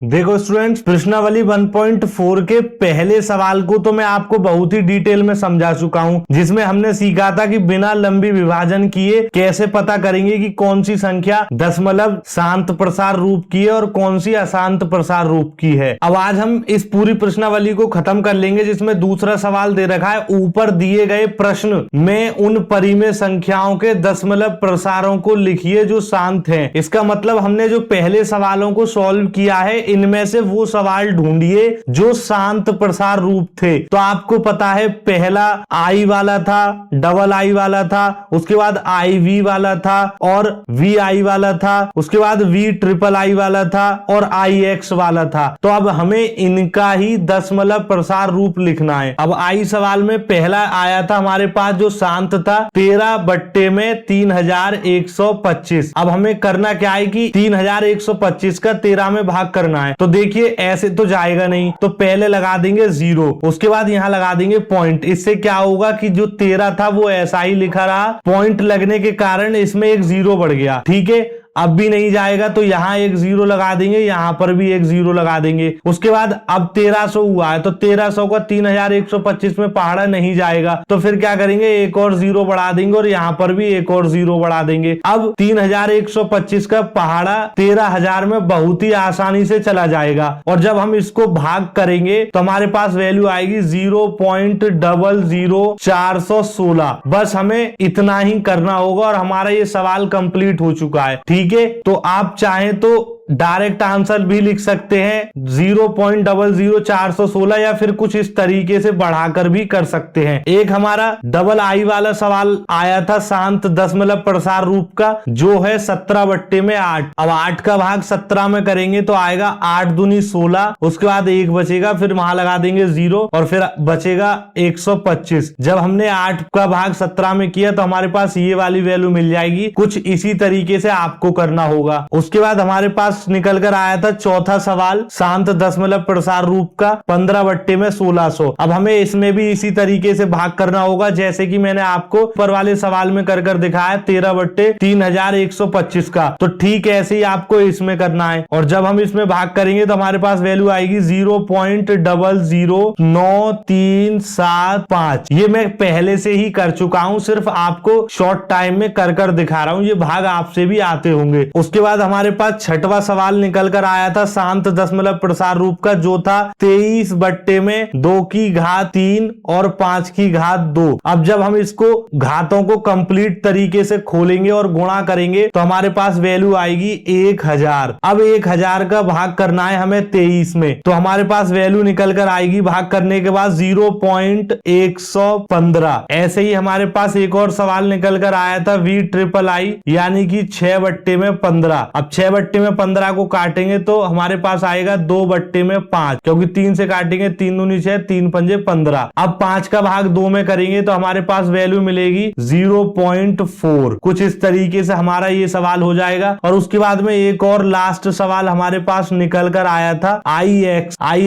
देखो स्टूडेंट्स, प्रश्नावली 1.4 के पहले सवाल को तो मैं आपको बहुत ही डिटेल में समझा चुका हूं, जिसमें हमने सीखा था कि बिना लंबी विभाजन किए कैसे पता करेंगे कि कौन सी संख्या दशमलव शांत प्रसार रूप की है और कौन सी अशांत प्रसार रूप की है। अब आज हम इस पूरी प्रश्नावली को खत्म कर लेंगे, जिसमें दूसरा सवाल दे रखा है, ऊपर दिए गए प्रश्न में उन परिमेय संख्याओं के दशमलव प्रसारों को लिखिए जो शांत हैं। इसका मतलब हमने जो पहले सवालों को सॉल्व किया है, इनमें से वो सवाल ढूंढिए जो शांत प्रसार रूप थे। तो आपको पता है पहला आई वाला था, डबल आई वाला था, उसके बाद आई वी वाला था और वी आई वाला था, उसके बाद वी ट्रिपल आई वाला था और आई एक्स वाला था। तो अब हमें इनका ही दशमलव प्रसार रूप लिखना है। अब आई सवाल में पहला आया था हमारे पास जो शांत था 13/3125। अब हमें करना क्या है कि 3125 का 13 में भाग करना है। तो देखिए ऐसे तो जाएगा नहीं, तो पहले लगा देंगे 0, उसके बाद यहां लगा देंगे पॉइंट। इससे क्या होगा कि जो 13 था वो ऐसा ही लिखा रहा, पॉइंट लगने के कारण इसमें एक 0 बढ़ गया। ठीक है, अब भी नहीं जाएगा तो यहां एक 0 लगा देंगे, यहां पर भी एक 0 लगा देंगे। उसके बाद अब 1300 हुआ है, तो 1300 का 3125 में पहाड़ा नहीं जाएगा, तो फिर क्या करेंगे, एक और 0 बढ़ा देंगे और यहां पर भी एक और 0 बढ़ा देंगे। अब 3125 का पहाड़ा 13000 में बहुत ही आसानी से चला जाएगा। और जब हम इसको भाग करेंगे तो हमारे पास वैल्यू आएगी 0.00416। बस हमें इतना ही करना होगा और हमारा ये सवाल कंप्लीट हो चुका है। ठीक है, तो आप चाहें तो डायरेक्ट आंसर भी लिख सकते हैं 0.00416 या फिर कुछ इस तरीके से बढ़ाकर भी कर सकते हैं। एक हमारा डबल आई वाला सवाल आया था शांत दशमलव प्रसार रूप का, जो है 17/8। अब 8 का भाग 17 में करेंगे तो आएगा 8 दूनी 16, उसके बाद 1 बचेगा, फिर वहां लगा देंगे 0 और फिर बचेगा 125। जब हमने 8 का भाग 17 में किया तो हमारे पास ये वाली वैल्यू मिल जाएगी। कुछ इसी तरीके से आपको करना होगा। उसके बाद हमारे पास निकल कर आया था चौथा सवाल शांत दशमलव प्रसार रूप का 15/1600। अब हमें इसमें भी इसी तरीके से भाग करना होगा जैसे कि मैंने आपको ऊपर वाले सवाल में कर दिखाया 13/3125 का। तो ठीक ऐसे ही आपको इसमें करना है। और जब हम इसमें भाग करेंगे तो हमारे पास वैल्यू आएगी 0.0093775। ये मैं पहले से ही कर चुका हूं, सिर्फ आपको शॉर्ट टाइम में कर दिखा रहा हूं। ये भाग आपसे भी आते होंगे। उसके बाद हमारे पास छठवां सवाल निकल कर आया था शांत दशमलव प्रसार रूप का, जो था 23/2 और 5/2। अब जब हम इसको घातों को कंप्लीट तरीके से खोलेंगे और गुणा करेंगे तो हमारे पास वैल्यू आएगी 1000। अब 1000 का भाग करना है हमें 23 में, तो हमारे पास वैल्यू निकल कर आएगी भाग करने के बाद 0.115। ऐसे ही हमारे पास एक और सवाल निकल कर आया था वी ट्रिपल आई, यानी कि 6/15। अब 6/15 को काटेंगे तो हमारे पास आएगा 2/5, क्योंकि 3 से काटेंगे 3 दूनी 6, 3 पंजे 15। अब 5 का भाग 2 में करेंगे तो हमारे पास वैल्यू मिलेगी 0.4। कुछ इस तरीके से हमारा ये सवाल हो जाएगा। और उसके बाद में एक और लास्ट सवाल हमारे पास निकल कर आया था आई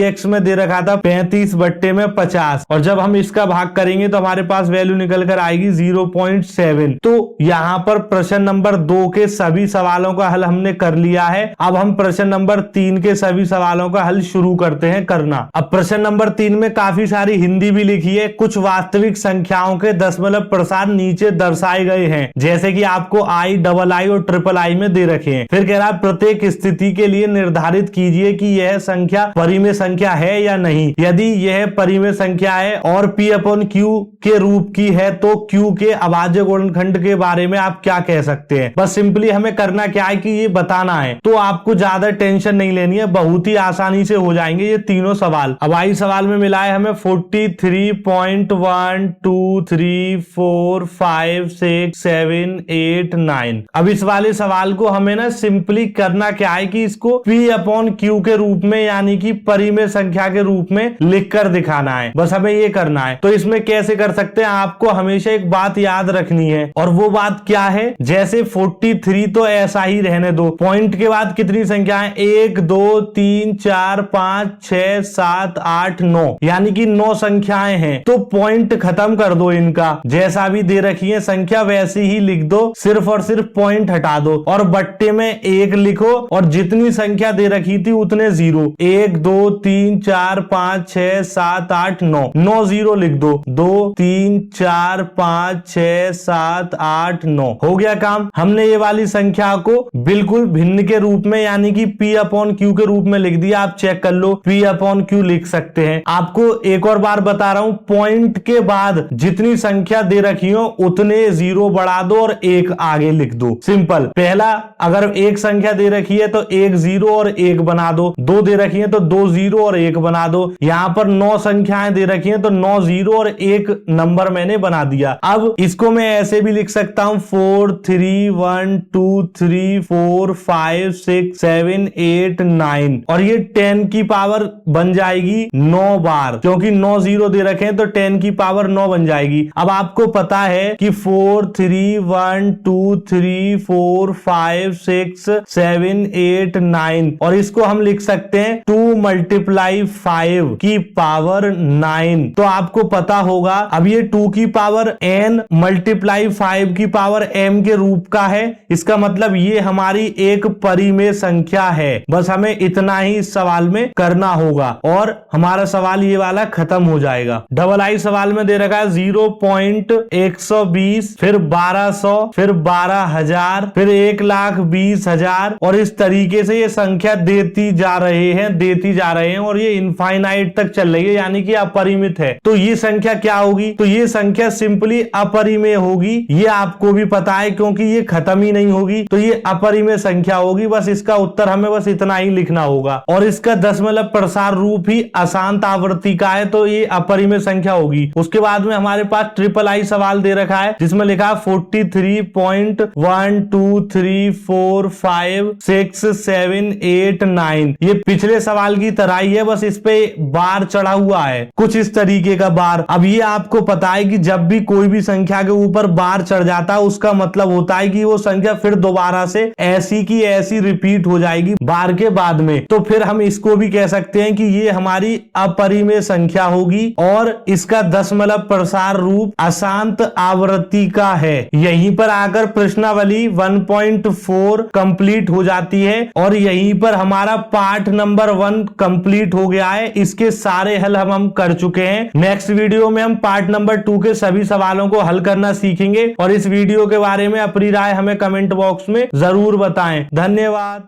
एक्स में दे रखा था 35/50। और जब हम इसका भाग करेंगे तो हमारे पास वैल्यू निकल कर आएगी 0.7। तो यहाँ पर प्रश्न नंबर 2 के सभी सवालों का हल हमने कर लिया है। अब हम प्रश्न नंबर 3 के सभी सवालों का हल शुरू करते हैं करना। अब प्रश्न नंबर 3 में काफी सारी हिंदी भी लिखी है। कुछ वास्तविक संख्याओं के दशमलव प्रसार नीचे दर्शाए गए हैं, जैसे कि आपको आई, डबल आई और ट्रिपल आई में दे रखे हैं। फिर कह रहा है प्रत्येक स्थिति के लिए निर्धारित कीजिए कि यह संख्या परिमेय संख्या है या नहीं। यदि यह परिमेय संख्या है और P/Q के रूप की है तो Q के अभाज्य गुणनखंड के बारे में आप क्या कह सकते हैं। बस सिंपली हमें करना क्या है कि ये बताना है, तो आपको ज्यादा टेंशन नहीं लेनी है, बहुत ही आसानी से हो जाएंगे ये तीनों सवाल। अब आई सवाल में मिला है हमें 43.123456789। अब इस वाले सवाल को हमें ना सिंपली करना क्या है कि इसको P/Q के रूप में, यानी कि परिमेय संख्या के रूप में लिखकर दिखाना है। बस हमें ये करना है। तो इसमें कैसे कर सकते हैं, आपको हमेशा एक बात याद रखनी है, और वो बात क्या है, जैसे 43 तो ऐसा ही रहने दो, पॉइंट के बाद कितनी संख्या है? 1 2 3 4 5 6 7 8 9, यानी कि 9 संख्याएं हैं। तो पॉइंट खत्म कर दो इनका, जैसा भी दे रखी है संख्या वैसी ही लिख दो, सिर्फ और सिर्फ पॉइंट हटा दो और बट्टे में 1 लिखो और जितनी संख्या दे रखी थी उतने जीरो, 1 2 3 4 5 6 7 8 9, 9 जीरो लिख दो, 2 3 4 5 6 7 8 9। हो गया काम। हमने ये वाली संख्या को बिल्कुल भिन्न के रूप में यानी कि P अपॉन Q के रूप में लिख दिया। आप चेक कर लो, P अपॉन Q लिख सकते हैं। आपको एक और बार बता रहा हूं, पॉइंट के बाद जितनी संख्या दे रखी हो उतने जीरो बढ़ा दो और 1 आगे लिख दो। सिंपल। पहला, अगर एक संख्या दे रखी है तो 1 0 और 1 बना दो, 2 दे रखी है तो 2 0 और 1 बना दो। यहां पर 9 संख्याएं दे रखी हैं तो 9 0 और 1 नंबर मैंने बना दिया। अब इसको मैं ऐसे भी लिख सकता हूं, 4 3 1 2 3 4 5 6 7 8 9 और ये 10 की पावर बन जाएगी 9 बार, क्योंकि 9 0 दे रखे हैं तो 10 की पावर 9 बन जाएगी। अब आपको पता है कि 4 3 1 2 3 4 5 6 7 8 9 और इसको हम लिख सकते हैं 2 × 5 की पावर 9। तो आपको पता होगा अब ये 2 की पावर n × 5 की पावर m के रूप का है। इसका मतलब ये हमारी एक परिमेय संख्या है। बस हमें इतना ही इस सवाल में करना होगा और हमारा सवाल ये वाला खत्म हो जाएगा। डबल आई सवाल में दे रखा है 0.120, फिर 1200, फिर 12,000, फिर 1,20,000 और इस तरीके से ये संख्या देती जा रहे हैं और ये इनफाइनाइट तक चल रही है, यानी कि अपरिमित है। तो ये संख्या क्या होगी? तो ये संख्या सिंपली अपरिमेय होगी। ये आपको भी पता है क्योंकि ये खत्म ही नहीं होगी, तो ये अपरिमेय संख्या होगी। बस इसका उत्तर हमें बस इतना ही लिखना होगा और इसका दशमलव प्रसार रूप ही अशांत आवृत्ति का है, तो ये अपरिमेय संख्या होगी। उसके बाद में हमारे पास ट्रिपल आई सवाल दे रखा है जिसमें लिखा है 43.123456789। ये पिछले सवाल की तरह ही है, बस इस पे बार चढ़ा हुआ है, कुछ इस तरीके का बार। अब ये आपको पता है कि जब भी कोई भी संख्या के ऊपर बार चढ़ जाता है उसका मतलब होता है कि वो संख्या फिर दोबारा से ऐसी की ऐसी रिपीट हो जाएगी बार के बाद में। तो फिर हम इसको भी कह सकते हैं कि ये हमारी अपरिमेय संख्या होगी और इसका दशमलव प्रसार रूप अशांत आवृत्ति का है। यहीं पर आकर प्रश्नावली 1.4 कंप्लीट हो जाती है और यहीं पर हमारा पार्ट नंबर 1 कंप्लीट हो गया है। इसके सारे हल हम कर चुके हैं। नेक्स्ट वीडियो में हम पार्ट नंबर 2 के सभी सवालों को हल करना सीखेंगे और इस वीडियो के बारे में अपनी राय हमें कमेंट बॉक्स में जरूर बताएं। धन्यवाद।